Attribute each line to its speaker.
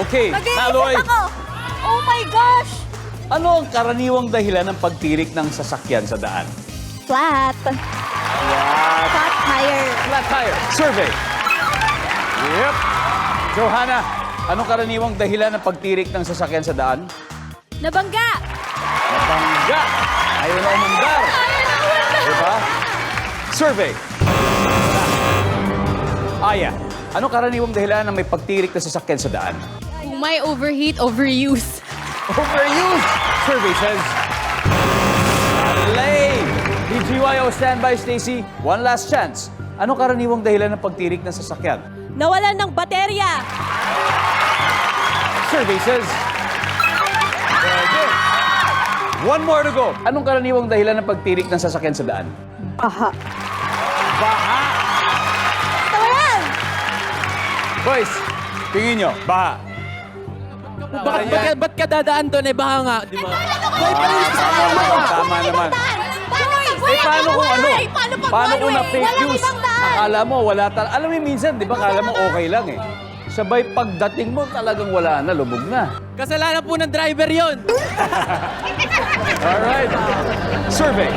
Speaker 1: Okay,
Speaker 2: Mag-iisip
Speaker 1: Aloy.
Speaker 2: ako. Oh my gosh!
Speaker 1: Ano ang karaniwang dahilan ng pagtirik ng sasakyan sa daan?
Speaker 2: Flat. Flat tire.
Speaker 1: Flat tire. Survey. Yep. Johanna, anong karaniwang dahilan ng pagtirik ng sasakyan sa daan?
Speaker 2: Nabangga.
Speaker 1: Nabangga. Ayaw na umandar. Diba? Survey. Aya, anong karaniwang dahilan ng may pagtirik ng sasakyan sa daan?
Speaker 3: Kung may overheat, overuse.
Speaker 1: Overuse. Survey says. Lay. DGYO, standby, Stacy. One last chance. Anong karaniwang dahilan ng pagtirik ng sasakyan?
Speaker 2: Nawalan ng baterya.
Speaker 1: Survey says. Pwede. One more to go. Anong karaniwang dahilan ng pagtirik ng sasakyan sa daan?
Speaker 2: Aha.
Speaker 1: Baha.
Speaker 2: Tawaran!
Speaker 1: Boys, tingin nyo. Baha.
Speaker 4: Ba't ka dadaan doon? Eh, baka nga, di ba?
Speaker 1: Tama naman. Eh, paano kung ano? Paano kung na-fake news? Akala mo, wala talaga. Alam mo, minsan, di ba, akala mo okay lang eh. Sabay pagdating mo, talagang wala na, lubog na.
Speaker 4: Kasalanan po ng driver yon.
Speaker 1: Alright. Survey.